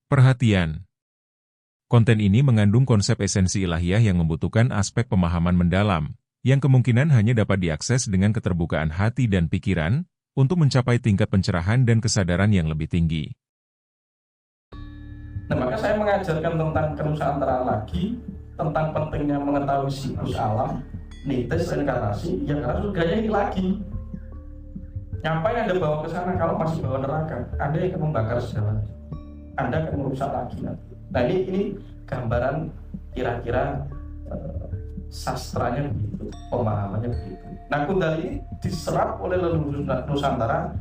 Perhatian! Konten ini mengandung konsep esensi ilahiyah yang membutuhkan aspek pemahaman mendalam, yang kemungkinan hanya dapat diakses dengan keterbukaan hati dan pikiran, untuk mencapai tingkat pencerahan dan kesadaran yang lebih tinggi. Nah, maka saya mengajarkan tentang kenusantara lagi, tentang pentingnya mengetahui siklus alam, nitis, reinkarnasi, yang harus surganya ini lagi. Ngapain Anda bawa ke sana kalau masih bawa neraka? Anda yang akan membakar segalanya. Anda akan merusak lagi nanti. Nah, ini gambaran kira-kira sastranya begitu, pemahamannya begitu. Nah, Kundalini diserap oleh leluhur Nusantara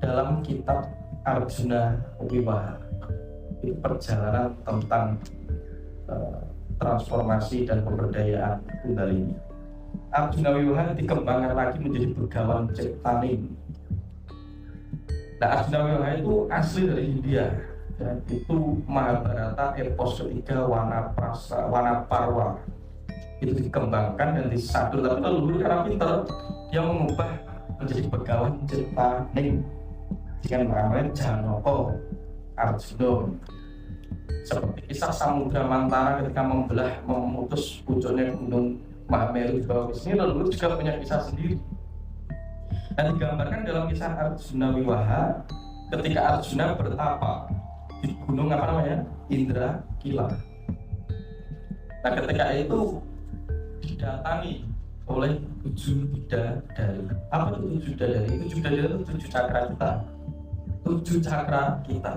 dalam kitab Arjuna Wiwaha. Itu perjalanan tentang transformasi dan pemberdayaan Kundalini. Arjuna Wiwaha dikembangkan lagi menjadi Begawan Ciptaning. Nah, Arjuna Wiwaha itu asli dari India, dan itu Mahabharata epos ketiga Wanaparwa. Itu dikembangkan dan disadur, tapi leluhur karena pinter, dia mengubah menjadi Begawan Ciptaning dengan namanya Janaka Arjuna. Seperti kisah Samudra Mantara ketika memutus pucuknya gunung Mahameru di bawah sini, leluhur juga punya kisah sendiri. Dan digambarkan dalam kisah Arjuna Wiwaha ketika Arjuna bertapa di gunung Indrakila. Nah, ketika itu didatangi oleh 7 bidadari. Apa itu 7 bidadari? 7 bidadari itu 7 cakra kita. 7 cakra kita.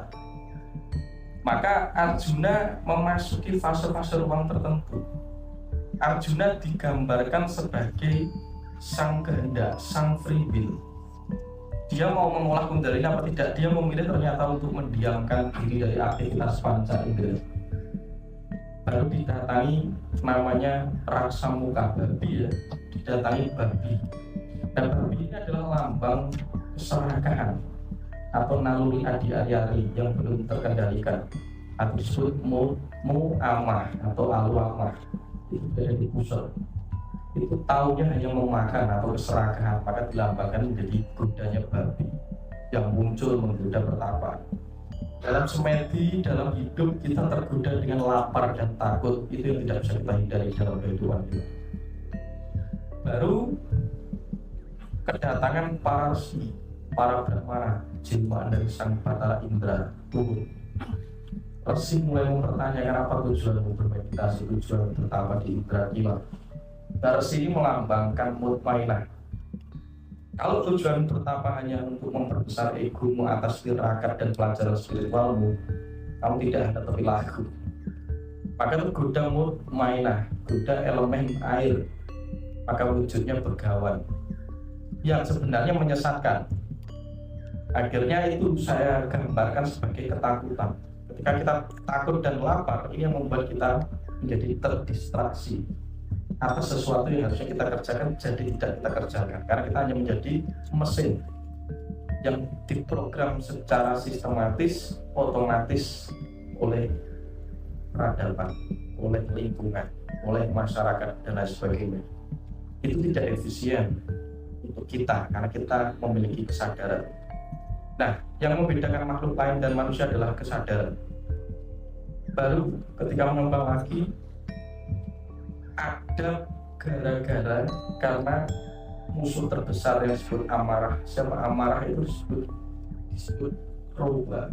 Maka Arjuna memasuki fase-fase ruang tertentu. Arjuna digambarkan sebagai sang kehendak, sang free will. Dia mau mengolah Kundalini apa tidak, dia memilih ternyata untuk mendiamkan diri dari aktivitas panca indera. Baru didatangi namanya Raksa Muka, babi ya, didatangi babi. Dan babi ini adalah lambang keserakahan atau naluri adi aryari yang belum terkendalikan, atau disebut mu'amah atau aluamah. Itu dari pusat. Itu taunya hanya memakan atau keserakahan, maka dilambangkan menjadi godanya babi yang muncul menggoda pertapa. Dalam semedi, dalam hidup kita tergoda dengan lapar dan takut, itu yang tidak bisa kita hindari dalam kehidupan kita. Baru kedatangan para resi, para brahmana, jiwaan dari sang Batara Indra turun. Resi mulai mempertanyakan apa tujuanmu bermeditasi, tujuan pertama di Indrakila. Nah, resi ini melambangkan mutmainah. Kalau tujuan bertapa hanya untuk memperbesar egomu atas tirakat dan pelajaran spiritualmu, kamu tidak ada perilaku. Maka itu goda mutmainah, goda elemen air, maka wujudnya begawan yang sebenarnya menyesatkan. Akhirnya itu saya gambarkan sebagai ketakutan. Ketika kita takut dan lapar, ini yang membuat kita menjadi terdistraksi atas sesuatu yang harusnya kita kerjakan jadi tidak kita kerjakan, karena kita hanya menjadi mesin yang diprogram secara sistematis, otomatis oleh peradaban, oleh lingkungan, oleh masyarakat dan lain sebagainya. Itu tidak efisien untuk kita karena kita memiliki kesadaran. Nah, yang membedakan makhluk lain dan manusia adalah kesadaran. Baru ketika mengembang lagi, ada gara-gara karena musuh terbesar yang disebut amarah. Siapa amarah itu disebut roba,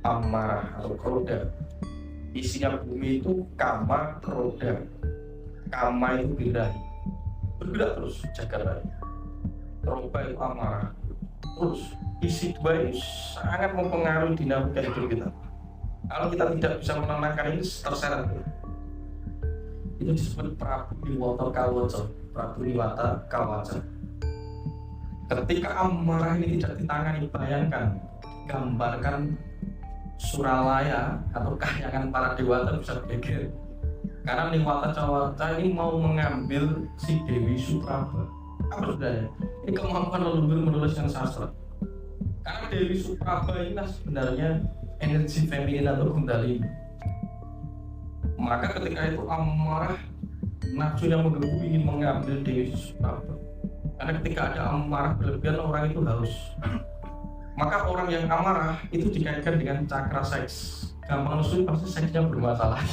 amarah atau roda. Isinya bumi itu kama, roda. Kama itu birahi, bergerak terus jagat raya. Roba itu amarah. Terus isi dua ini sangat mempengaruhi dinamika hidup kita. Kalau kita tidak bisa menenangkan ini, terseret. Itu disebut Prabu Niwata Kawaca. Prabu Niwata Kawaca. Ketika amarah ini tidak ditangani, bayangkan, gambarkan Suralaya atau kahyangan para dewata bisa geger. Karena Niwata Kawaca ini mau mengambil si Dewi Supraba. Apa sebenarnya? Ini kemampuan leluhur menuliskan sastra. Karena Dewi Supraba inilah sebenarnya energi feminin atau Kundalini. Maka ketika itu amarah, nafsunya menggebu ingin mengambil Dewi Supraba. Karena ketika ada amarah berlebihan, orang itu haus. Maka orang yang amarah itu dikaitkan dengan cakra seks. gampang nesu pasti seksnya bermasalah.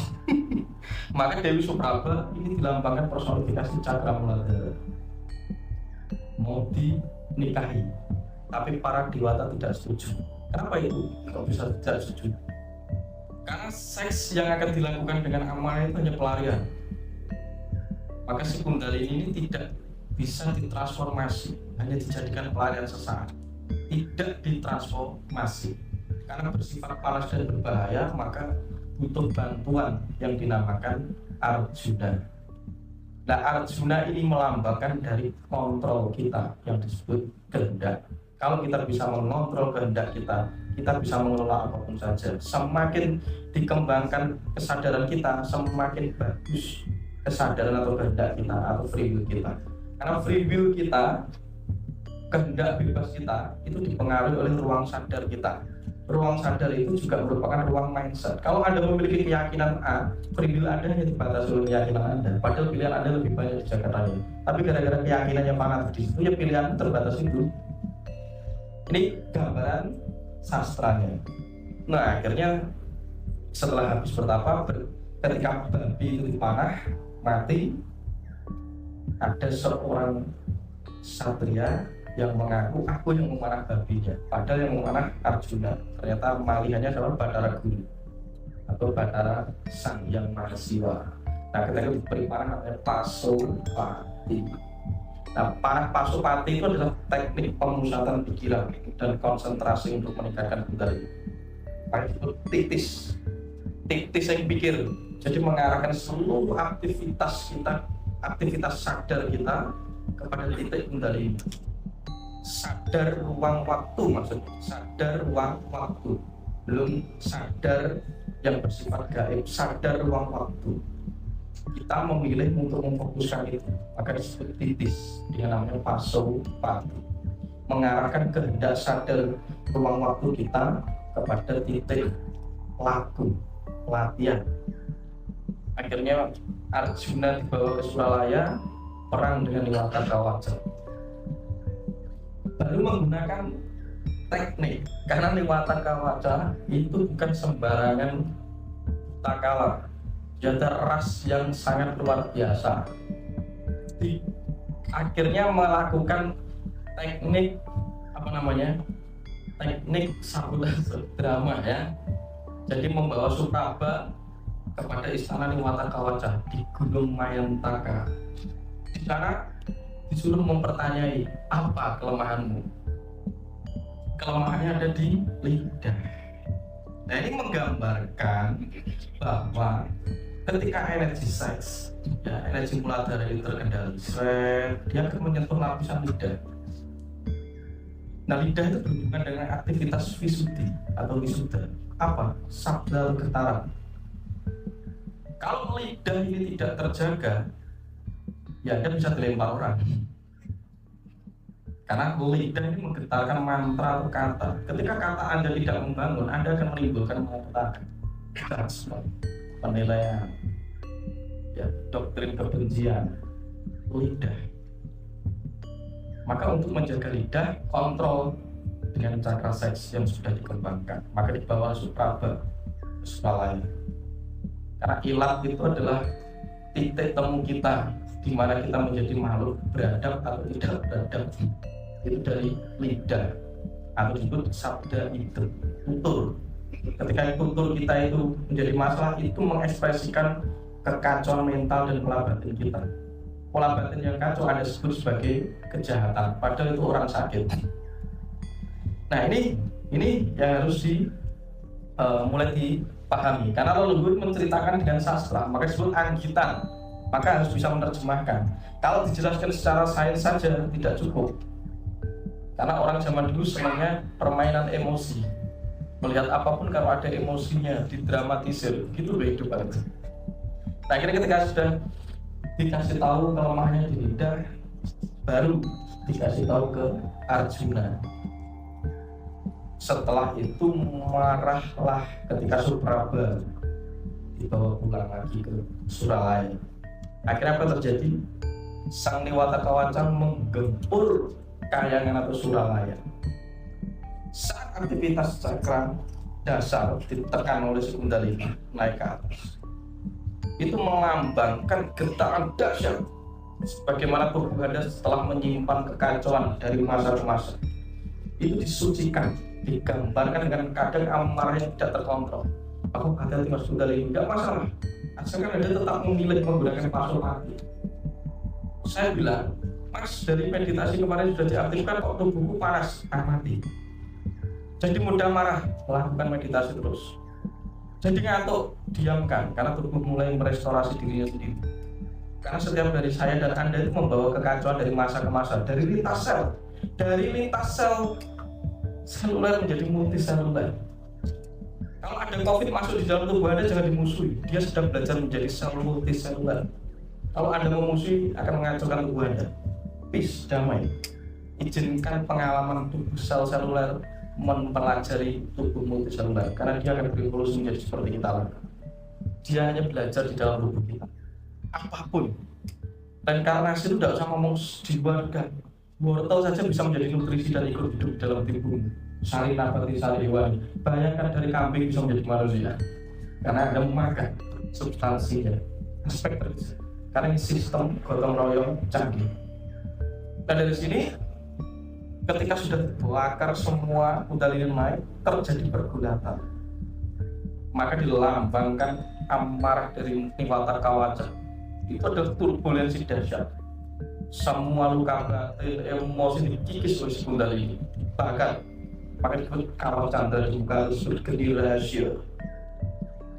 Maka Dewi Supraba ini dilambangkan personifikasi cakra muladhara, mau dinikahi, tapi para dewata tidak setuju. Kenapa itu? Kok bisa tidak setuju? Karena seks yang akan dilakukan dengan amal itu hanya pelarian. Maka si Kundalini ini tidak bisa ditransformasi, hanya dijadikan pelarian sesaat, tidak ditransformasi. Karena bersifat panas dan berbahaya, maka butuh bantuan yang dinamakan Arjuna. Nah, Arjuna ini melambangkan dari kontrol kita yang disebut kehendak. Kalau kita bisa mengontrol kehendak kita bisa mengelola apapun saja. Semakin dikembangkan kesadaran kita, semakin bagus kesadaran atau kehendak kita atau free will kita. Karena free will kita, kehendak bebas kita itu dipengaruhi oleh ruang sadar kita. Ruang sadar itu juga merupakan ruang mindset. Kalau Anda memiliki keyakinan A, free will Anda hanya dibatasi oleh keyakinan Anda. Padahal pilihan Anda lebih banyak di Jakarta ini. Tapi gara-gara keyakinannya fanatik di situ, ya pilihan terbatas itu. Ini gambaran sastranya. Nah, akhirnya setelah habis bertapa, ketika babi itu dipanah, mati, ada seorang satria yang mengaku aku yang memanah babinya, padahal yang memanah Arjuna. Ternyata malihannya adalah Bathara Guru atau Bathara Sang Yang Mahasiwa. Nah, ketika diberi panah namanya Pasupati. Nah, panah Pasupati itu adalah teknik pemusatan pikiran dan konsentrasi untuk meningkatkan kundalini. Pakai itu titis yang pikir, jadi mengarahkan seluruh aktivitas kita, aktivitas sadar kita kepada titik kundalini. Sadar ruang waktu, maksudnya sadar ruang waktu, belum sadar yang bersifat gaib, sadar ruang waktu. Kita memilih untuk memfokuskan itu, maka disebut titis dengan namanya Pasupati, mengarahkan kehendak sadar ruang waktu kita kepada titik laku, latihan. Akhirnya Arjuna dibawa ke Suralaya, perang dengan Niwata Kawaca. Baru menggunakan teknik, karena Niwata Kawaca itu bukan sembarangan takala, dia ada ras yang sangat luar biasa. Akhirnya melakukan teknik teknik sabotase drama ya. Jadi membawa Supraba kepada istana Niwata Kawaca di Gunung Mayantaka. Di sana disuruh mempertanyai, apa kelemahanmu? Kelemahannya ada di lidah. Nah, ini menggambarkan bahwa ketika energi seks, ya, energi muladhara ini terkendali, dia akan menyentuh lapisan lidah. Nah, lidah itu berhubungan dengan aktivitas visuddhi atau wisuddha. Apa? Sabda getaran. Kalau lidah ini tidak terjaga, ya Anda bisa dilempar orang. Karena lidah ini menggetarkan mantra atau kata. Ketika kata Anda tidak membangun, Anda akan menimbulkan malapetaka, penilaian, ya, doktrin kebencian. Lidah. Maka untuk menjaga lidah, kontrol dengan cakra seks yang sudah dikembangkan. Maka dibawa Supraba ke Suralaya. Karena ilat itu adalah titik temu kita, di mana kita menjadi makhluk beradab atau tidak beradab. Itu dari lidah, atau disebut sabda itu, tutur. Ketika tutur kita itu menjadi masalah, itu mengekspresikan kekacauan mental dan pola batin kita. Pola batin yang kacau Anda sebut sebagai kejahatan, padahal itu orang sakit. Nah, ini yang harus mulai dipahami. Karena leluhur menceritakan dengan sastra, maka disebut anggitan, maka harus bisa menerjemahkan. Kalau dijelaskan secara sains saja tidak cukup. Karena orang zaman dulu senangnya permainan emosi, melihat apapun kalau ada emosinya didramatisir, gitu loh hidup itu. Nah, akhirnya ketika sudah dikasih tahu kelemahannya di lidah, baru dikasih tahu ke Arjuna. Setelah itu marahlah ketika Supraba dibawa pulang lagi ke Suralaya. Akhirnya apa terjadi? Sang Niwata Kawaca menggempur Kahyangan atau Suralaya. Saat aktivitas cakra dasar ditekan oleh si Kundalini naik ke atas, itu melambangkan getaran dahsyat bagaimana tubuh Anda setelah menyimpan kekacauan dari masa ke masa itu disucikan, digambarkan dengan kadang amarah yang tidak terkontrol. Aku hati-hati Mas Kundalini, nggak masalah asalkan Anda tetap memilih menggunakan pasal mati. Saya bilang, Mas, dari meditasi kemarin sudah diaktifkan kok tubuhku panas, mati. Jadi mudah marah, melakukan meditasi terus. Jadi ngantuk, diamkan, karena tubuh mulai merestorasi dirinya sendiri. Karena setiap dari saya dan Anda itu membawa kekacauan dari masa ke masa, dari lintas sel seluler menjadi multiseluler. Kalau ada COVID masuk di dalam tubuh Anda, jangan dimusuhi. Dia sedang belajar menjadi sel multiseluler. Kalau Anda memusuhi, akan menghancurkan tubuh Anda. Peace, damai. Izinkan pengalaman tubuh sel seluler mempelajari tubuh multiseluler, karena dia akan berevolusi menjadi seperti kita lakukan. Dia hanya belajar di dalam tubuh kita. Apapun. Reinkarnasi itu tidak usah ngomong di warga. Wortel saja bisa menjadi nutrisi dan ikut hidup dalam tubuh. Sari nabati sari hewani. Bayangkan dari kambing bisa menjadi manusia. Karena Anda memakan substansinya. Aspek tersebut. Karena ini sistem gotong royong canggih. Dan dari sini, ketika sudah terbakar semua Kundalini naik, terjadi pergulatan. Maka dilambangkan amarah dari Niwata Kawaca. Itu adalah turbulensi dahsyat. Semua luka batin, emosi dikikis oleh Kundalini. Bahkan, maka disebut kawal candra juga disebut geni rahasia.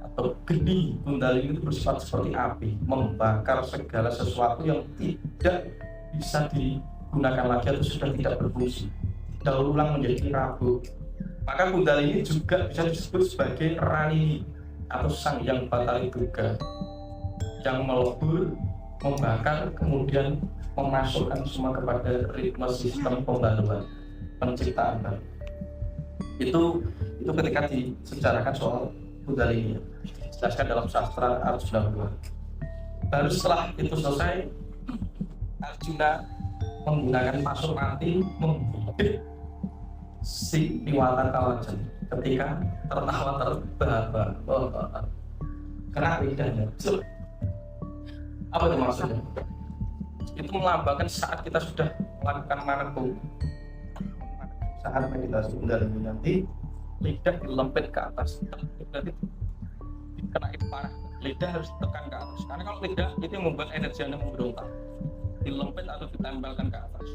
Atau geni Kundalini itu bersifat seperti api, membakar segala sesuatu yang tidak bisa digunakan lagi atau sudah tidak berfungsi. Daur ulang menjadi rapuh. Maka Kundalini juga bisa disebut sebagai Ranini atau Sang Yang Batari Durga, yang melebur, membakar, kemudian memasukkan semua kepada ritme sistem pembaruan penciptaan baru. Itu ketika disejarahkan soal Kundalini, dijelaskan dalam sastra Arjuna Wiwaha. Baru setelah itu selesai, Arjuna menggunakan pasuk mati membidik si Niwata Kawaca ketika tertawa terbahak-bahak kena lidahnya. Apa itu maksudnya? Itu melambangkan saat kita sudah melakukan maneko, saat meditasi Kundalini nanti lidah dilempit ke atas, berarti dikenain parah. Lidah harus ditekan ke atas, karena kalau lidah itu yang membuat energi Anda memberontak. Dilempit atau ditempelkan ke atas.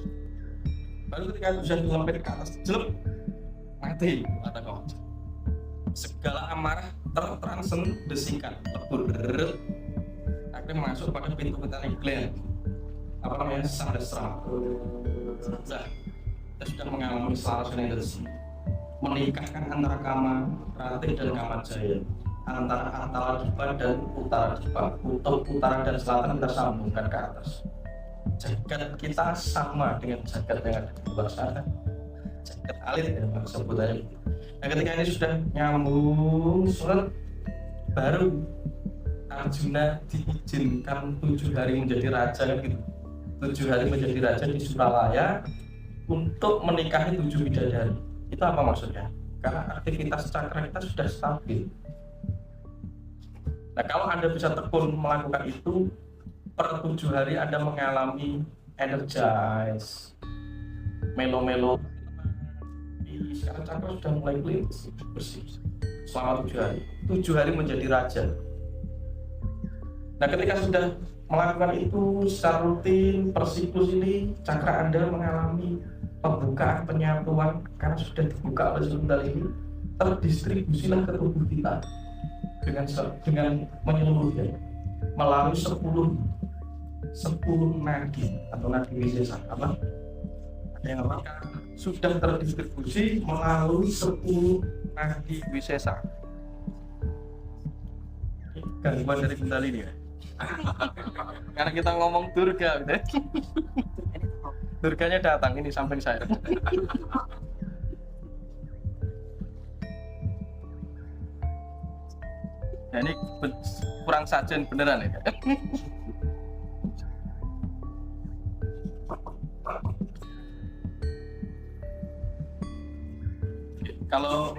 Baru ketika sudah dilempit ke atas, jelek, mati kata Kawaca. Segala amarah tertransendesikan, lebur, akhirnya masuk pada pintu petani gland. Apa namanya? Sandastra. Nah, kita sudah mengalami selarasan energi, menikahkan antara Kama Rati dan Kama Jaya, antara Atala Dipa dan Utara Dipa, kutub utara dan selatan kita sambungkan ke atas. Jagat kita sama dengan jagat yang ada di luar sana, jagat alit ya sebutannya. Nah, ketika ini sudah nyambung surat, baru Arjuna diizinkan 7 hari menjadi raja kan gitu. 7 hari menjadi raja di Suralaya untuk menikahi 7 bidadari. Itu apa maksudnya? Karena aktivitas cakra kita sudah stabil. Nah, kalau Anda bisa tekun melakukan itu, per 7 hari Anda mengalami energize, melo-melo. Sekarang cakra sudah mulai clean, bersih. Selama 7 hari. 7 hari menjadi raja. Nah, ketika sudah melakukan itu secara rutin per siklus ini, cakra Anda mengalami pembukaan, penyatuan, karena sudah dibuka oleh Kundalini, terdistribusilah ke tubuh kita dengan menyeluruhnya melalui 10 nadi atau nadi wisesa. Apa? Ada yang apa? Sudah terdistribusi melalui 10 nadi wisesa. Gangguan dari Kundalini ya. Karena kita ngomong Durga gitu. Durganya datang ini samping saya. Nah, ini kurang sajen beneran ya. Kalau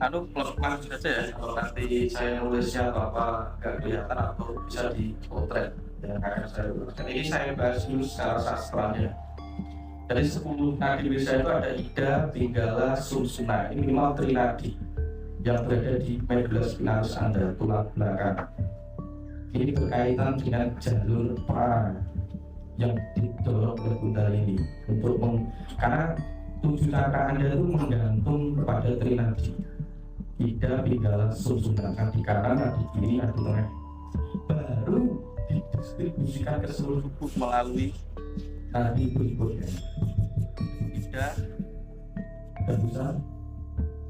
plus maju saja ya, kalau nanti saya nulisnya atau apa nggak kelihatan atau bisa dipotret ya, akan saya uruskan. Ini saya bahas dulu secara sastranya. Dari 10 nadi Indonesia itu ada Ida, Pinggala, Sumsuna. Ini minimal trinadi yang berada di medula spinalis Anda, tulang belakang. Ini berkaitan dengan jalur prana yang didorong oleh Kundalini untuk karena 7 cakra Anda itu menggantung kepada trinadi Ida, Pinggala, Sumsuna, nadi kanan, nadi kiri, nadi tengah, baru didistribusikan ke seluruh tubuh melalui nadi berikutnya. Ida, dan bisa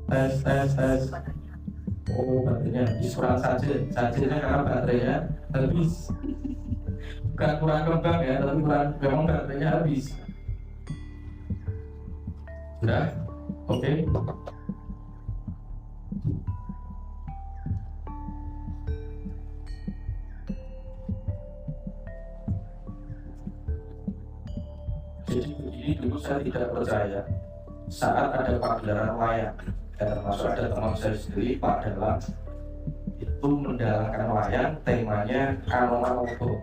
tes. Oh, baterainya habis, kurang sajanya karena baterainya habis. Bukan kurang kembang ya, tapi memang baterainya habis. Sudah? Oke. Jadi begini, dulu saya tidak percaya saat ada pagelaran wayang, termasuk ada teman saya sendiri, Pak Dalam, itu mendalangkan wayang, temanya Anoman Obo.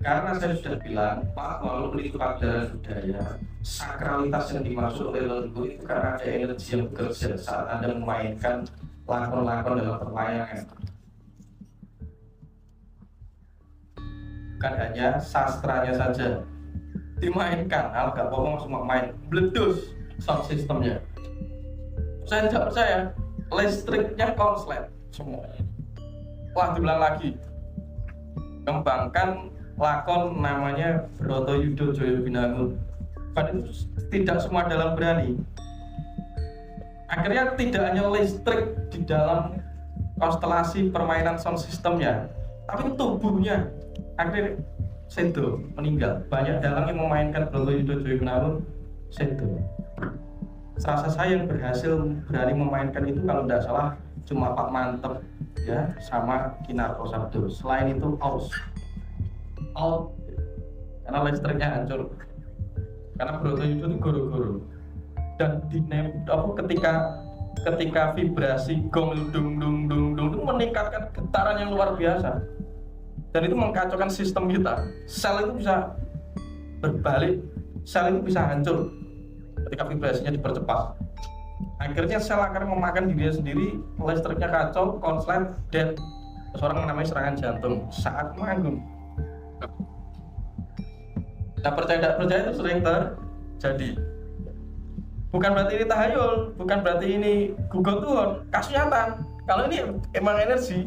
Karena saya sudah bilang, Pak, walaupun itu pagelaran budaya, sakralitas yang dimaksud oleh leluhur itu karena ada energi yang bekerja saat Anda memainkan lakon-lakon dalam perwayangan. Bukan hanya sastranya saja dimainkan, nggak bohong semua main, bledus sound systemnya. Saya tidak percaya, listriknya konslet semua. Wah, dibilang lagi, kembangkan lakon namanya Broto Yudo Joyo Binangun. Padahal tidak semua dalam berani. Akhirnya tidak hanya listrik di dalam konstelasi permainan sound systemnya, tapi tubuhnya akhirnya sedo, meninggal. Banyak dalang yang memainkan Broto Yudo Joyo Binangun sedo. Serasa saya yang berhasil berani memainkan itu kalau tidak salah cuma Pak Mantep ya, sama Kinarto Sabdo. Selain itu out karena listriknya hancur, karena Broto Yudo itu goro-goro. Dan ketika vibrasi gong dung dung dung dung itu meningkatkan getaran yang luar biasa, dan itu mengkacaukan sistem kita. Sel itu bisa berbalik, sel itu bisa hancur ketika vibrasinya dipercepat. Akhirnya sel akan memakan dirinya sendiri, listriknya kacau, konslet, dead. Seorang namanya serangan jantung saat manggung. Nah, percaya tidak percaya itu sering terjadi. Bukan berarti ini tahayul, bukan berarti ini Google Tuhan, kasus nyata. Kalau ini emang energi.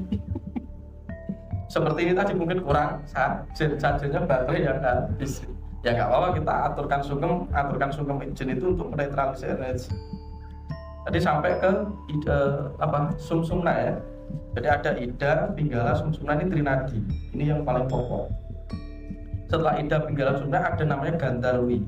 Seperti ini tadi mungkin kurang sajanya baterai yang habis. Ya nggak apa-apa, kita aturkan sungkem engine itu untuk menetralisir energi. Tadi sampai ke Sumsumna ya. Jadi ada Ida, Pinggala, Sumsumna, ini trinadi. Ini yang paling pokok. Setelah Ida, Pinggala, Sumsumna ada namanya Gandarwi.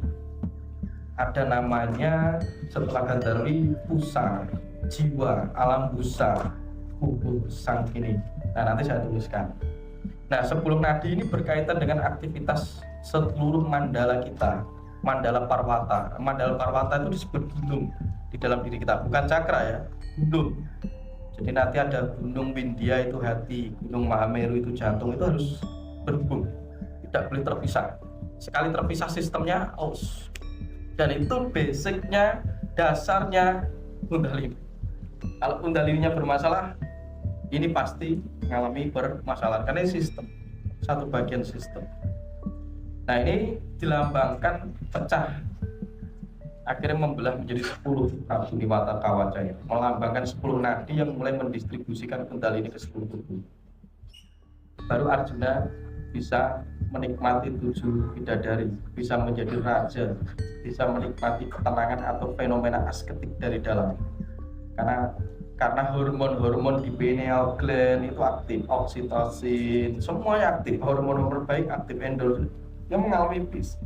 Ada namanya setelah Gandarwi Pusa, jiwa, alam busa, kubur sang kini. Nah, nanti saya tuliskan. Nah, 10 nadi ini berkaitan dengan aktivitas seluruh mandala kita. Mandala Parwata. Mandala Parwata itu disebut gunung di dalam diri kita, bukan cakra ya, gunung. Jadi nanti ada gunung Windya itu hati, gunung Mahameru itu jantung, itu harus berhubung, tidak boleh terpisah. Sekali terpisah sistemnya aus. Dan itu basicnya, dasarnya Kundalini. Kalau Kundalininya bermasalah, ini pasti mengalami permasalahan karena ini sistem, satu bagian sistem. Nah, ini dilambangkan pecah, akhirnya membelah menjadi 10 Prabu Niwata Kawacaya, melambangkan 10 nadi yang mulai mendistribusikan Kundalini ke seluruh tubuh. Baru Arjuna bisa menikmati 7 bidadari, bisa menjadi raja, bisa menikmati ketenangan atau fenomena asketik dari dalam. Karena hormon-hormon di pineal gland itu aktif, oksitosin, semuanya aktif, hormon-hormon baik aktif, endorfin, yang mengalami peace.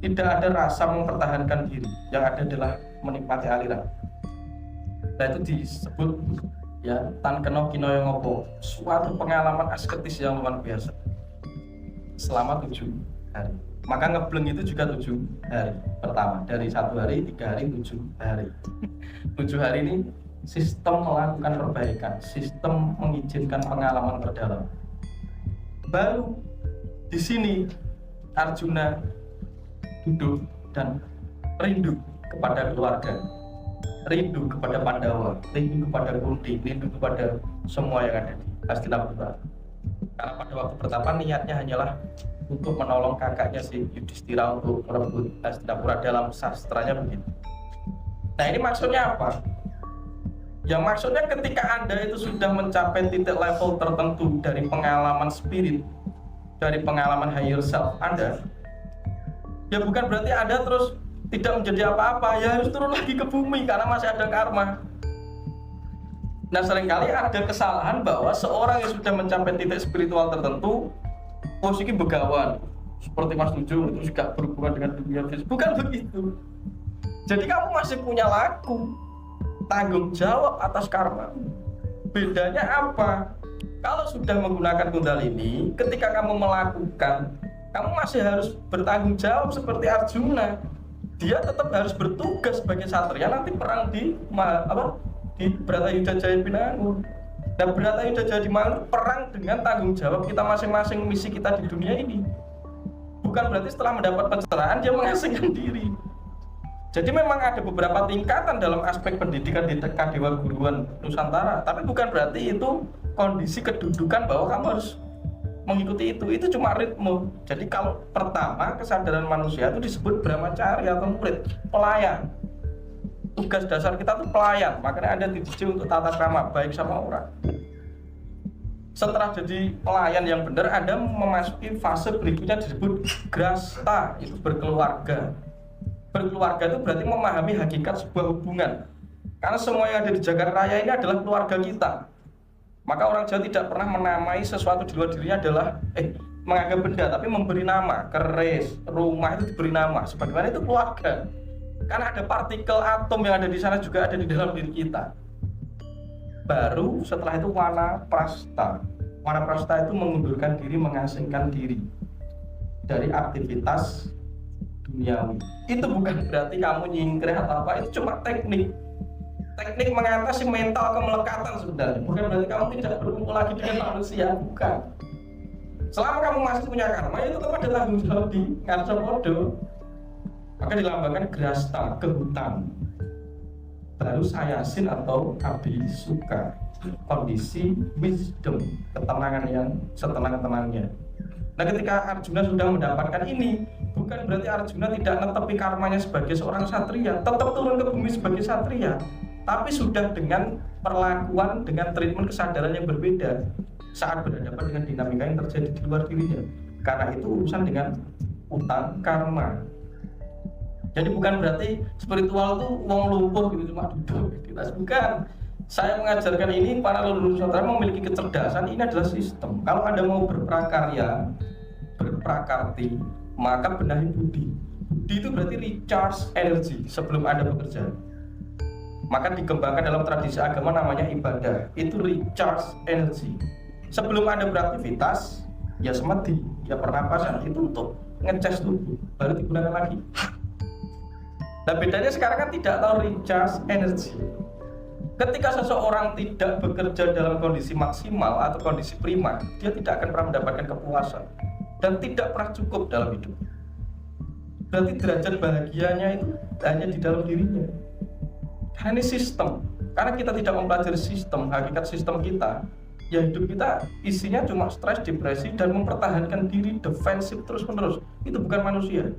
Tidak ada rasa mempertahankan diri, yang ada adalah menikmati aliran. Nah, itu disebut ya tan keno kino yang ngopo, suatu pengalaman asketis yang luar biasa selama 7 hari. Maka ngebleng itu juga 7 hari pertama, dari 1 hari, 3 hari, 7 hari. 7 hari ini sistem melakukan perbaikan, sistem mengizinkan pengalaman terdalam. Baru di sini Arjuna duduk dan rindu kepada keluarga, rindu kepada Pandawa, rindu kepada Kunti, rindu kepada semua yang ada di Hastinapura. Karena pada waktu pertama niatnya hanyalah untuk menolong kakaknya si Yudhistira untuk merebut Hastinapura, dalam sastranya begitu. Nah ini maksudnya apa? Ya maksudnya ketika Anda itu sudah mencapai titik level tertentu dari pengalaman spirit, dari pengalaman higher self Anda, ya bukan berarti Anda terus tidak menjadi apa-apa, ya harus turun lagi ke bumi karena masih ada karma. Nah seringkali ada kesalahan bahwa seorang yang sudah mencapai titik spiritual tertentu, posisi begawan, seperti Mas Tuju itu juga berhubungan dengan dunia fisik. Bukan begitu. Jadi kamu masih punya laku, tanggung jawab atas karma. Bedanya apa? Kalau sudah menggunakan Kundalini, ketika kamu melakukan, kamu masih harus bertanggung jawab seperti Arjuna. Dia tetap harus bertugas sebagai satria nanti perang di Bharatayuddha Jaya Pinangun. Dan Bharatayuddha Jaya Pinangun perang dengan tanggung jawab kita masing-masing, misi kita di dunia ini. Bukan berarti setelah mendapat pencerahan dia mengasingkan diri. Jadi memang ada beberapa tingkatan dalam aspek pendidikan di Kadewa Guruan Nusantara, tapi bukan berarti itu kondisi kedudukan bahwa kamu harus mengikuti itu. Itu cuma ritme. Jadi kalau pertama kesadaran manusia itu disebut brahmacari atau murid, pelayan. Tugas dasar kita itu pelayan, makanya ada dididik untuk tata krama baik sama orang. Setelah jadi pelayan yang benar, Anda memasuki fase berikutnya disebut grasta, itu berkeluarga. Berkeluarga itu berarti memahami hakikat sebuah hubungan. Karena semua yang ada di Jagat Raya ini adalah keluarga kita. Maka orang Jawa tidak pernah menamai sesuatu di luar dirinya adalah menganggap benda, tapi memberi nama. Keris, rumah itu diberi nama. Sebagaimana itu keluarga. Karena ada partikel atom yang ada di sana juga ada di dalam diri kita. Baru setelah itu wanaprastha. Wanaprastha itu mengundurkan diri, mengasingkan diri dari aktivitas duniawi. Itu bukan berarti kamu nyingkrih atau apa, itu cuma teknik mengatasi mental kemelekatan sebenarnya. Bukan berarti kamu tidak berkumpul lagi dengan manusia, bukan. Selama kamu masih punya karma, itu tetap ada tanggung jawab di ngarsa podo. Maka dilambangkan grasta, ke hutan. Baru sayasin atau abhisuka, kondisi wisdom, ketenangan yang setenang-tenangnya. Nah ketika Arjuna sudah mendapatkan ini, bukan berarti Arjuna tidak netepi karmanya sebagai seorang satria, tetap turun ke bumi sebagai satria, tapi sudah dengan perlakuan, dengan treatment kesadaran yang berbeda saat berhadapan dengan dinamika yang terjadi di luar dirinya. Karena itu urusan dengan utang karma. Jadi bukan berarti spiritual itu wong lumpuh gitu cuma duduk, bukan. Saya mengajarkan ini, para leluhur Nusantara memiliki kecerdasan, ini adalah sistem. Kalau Anda mau berprakarya, berprakarti, maka benahi budi. Budi itu berarti recharge energi sebelum Anda bekerja. Maka dikembangkan dalam tradisi agama namanya ibadah, itu recharge energi. Sebelum Anda beraktivitas, ya semedi, ya pernapasan, itu untuk ngecas tubuh, baru digunakan lagi. Nah bedanya sekarang kan tidak tahu recharge energi. Ketika seseorang tidak bekerja dalam kondisi maksimal atau kondisi prima, dia tidak akan pernah mendapatkan kepuasan dan tidak pernah cukup dalam hidup. Berarti derajat bahagianya itu hanya di dalam dirinya. Karena ini sistem. Karena kita tidak mempelajari sistem, hakikat sistem kita, ya hidup kita isinya cuma stres, depresi, dan mempertahankan diri defensif terus-menerus. Itu bukan manusia.